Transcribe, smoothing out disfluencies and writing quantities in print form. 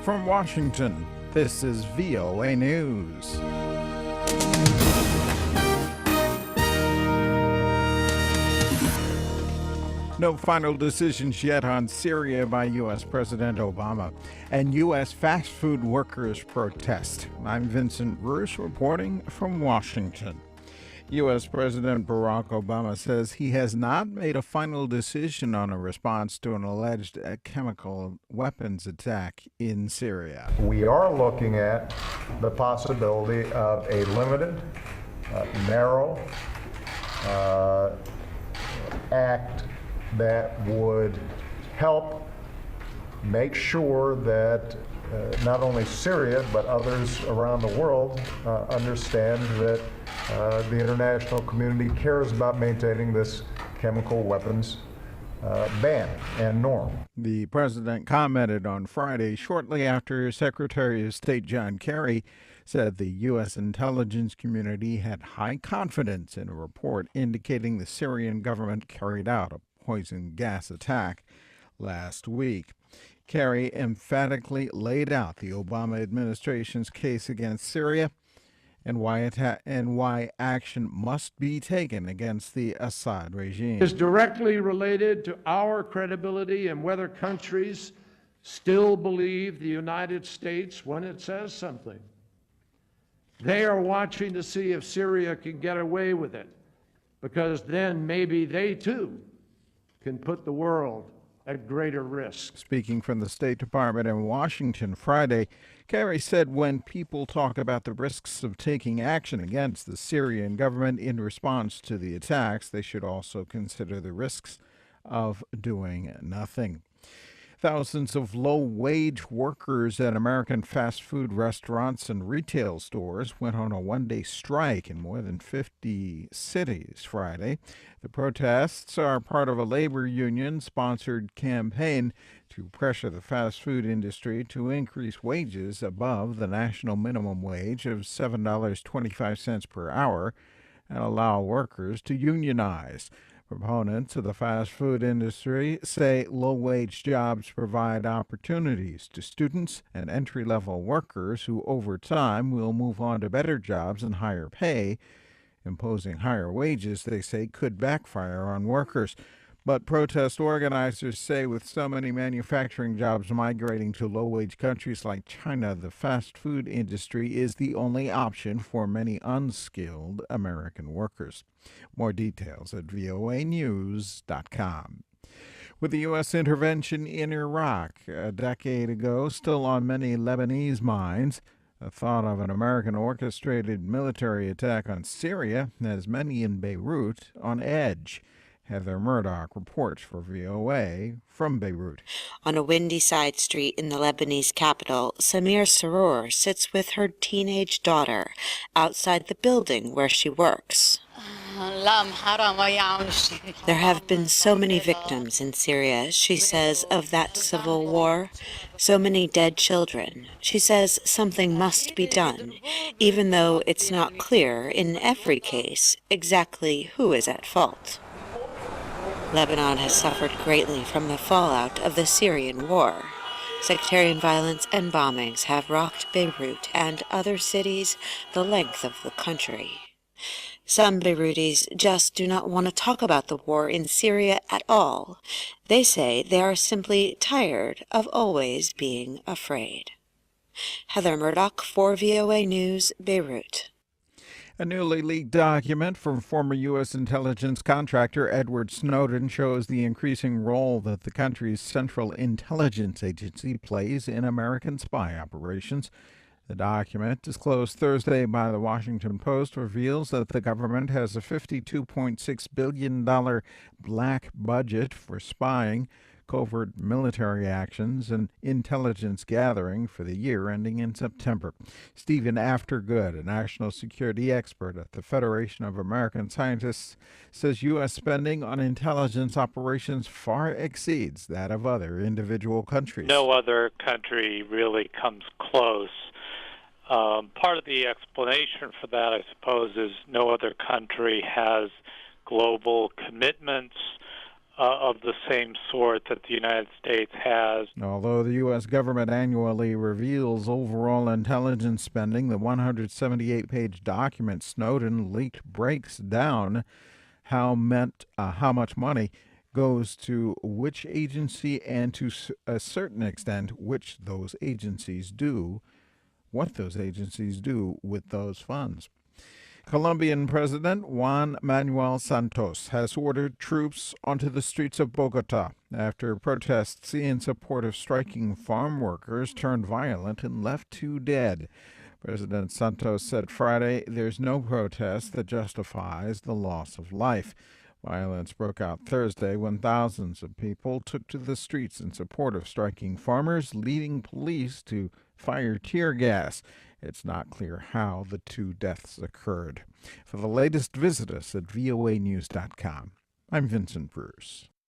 from Washington, this is VOA News. No final decisions yet on Syria by U.S. President Obama, and U.S. fast food workers protest. I'm Vincent Bruce reporting from Washington. U.S. President Barack Obama says he has not made a final decision on a response to an alleged chemical weapons attack in Syria. We are looking at the possibility of a limited, narrow act that would help make sure that not only Syria but others around the world understand that the international community cares about maintaining this chemical weapons ban and norm. The president commented on Friday shortly after Secretary of State John Kerry said the U.S. intelligence community had high confidence in a report indicating the Syrian government carried out a poison gas attack last week. Kerry emphatically laid out the Obama administration's case against Syria and why action must be taken against the Assad regime. Is directly related to our credibility and whether countries still believe the United States when it says something. They are watching to see if Syria can get away with it, because then maybe they too can put the world at greater risk. Speaking from the State Department in Washington Friday, Kerry said when people talk about the risks of taking action against the Syrian government in response to the attacks, they should also consider the risks of doing nothing. Thousands of low-wage workers at American fast food restaurants and retail stores went on a one-day strike in more than 50 cities Friday. The protests are part of a labor union-sponsored campaign to pressure the fast food industry to increase wages above the national minimum wage of $7.25 per hour and allow workers to unionize. Proponents of the fast food industry say low-wage jobs provide opportunities to students and entry-level workers who over time will move on to better jobs and higher pay. Imposing higher wages, they say, could backfire on workers. But protest organizers say with so many manufacturing jobs migrating to low-wage countries like China, the fast food industry is the only option for many unskilled American workers. More details at voanews.com. With the U.S. intervention in Iraq a decade ago still on many Lebanese minds, the thought of an American-orchestrated military attack on Syria has many in Beirut on edge. Heather Murdoch reports for VOA from Beirut. On a windy side street in the Lebanese capital, Samir Sarour sits with her teenage daughter outside the building where she works. There have been so many victims in Syria, she says, of that civil war. So many dead children. She says something must be done, even though it's not clear in every case exactly who is at fault. Lebanon has suffered greatly from the fallout of the Syrian war. Sectarian violence and bombings have rocked Beirut and other cities the length of the country. Some Beirutis just do not want to talk about the war in Syria at all. They say they are simply tired of always being afraid. Heather Murdoch for VOA News, Beirut. A newly leaked document from former U.S. intelligence contractor Edward Snowden shows the increasing role that the country's Central Intelligence Agency plays in American spy operations. The document, disclosed Thursday by the Washington Post, reveals that the government has a $52.6 billion black budget for spying, covert military actions, and intelligence gathering for the year ending in September. Stephen Aftergood, a national security expert at the Federation of American Scientists, says U.S. spending on intelligence operations far exceeds that of other individual countries. No other country really comes close. Part of the explanation for that, I suppose, is no other country has global commitments of the same sort that the United States has. Although the U.S. government annually reveals overall intelligence spending, the 178-page document Snowden leaked breaks down how much money goes to which agency and to a certain extent what those agencies do with those funds. Colombian President Juan Manuel Santos has ordered troops onto the streets of Bogota after protests in support of striking farm workers turned violent and left 2 dead. President Santos said Friday there's no protest that justifies the loss of life. Violence broke out Thursday when thousands of people took to the streets in support of striking farmers, leading police to fire tear gas. It's not clear how the 2 deaths occurred. For the latest, visit us at voanews.com. I'm Vincent Bruce.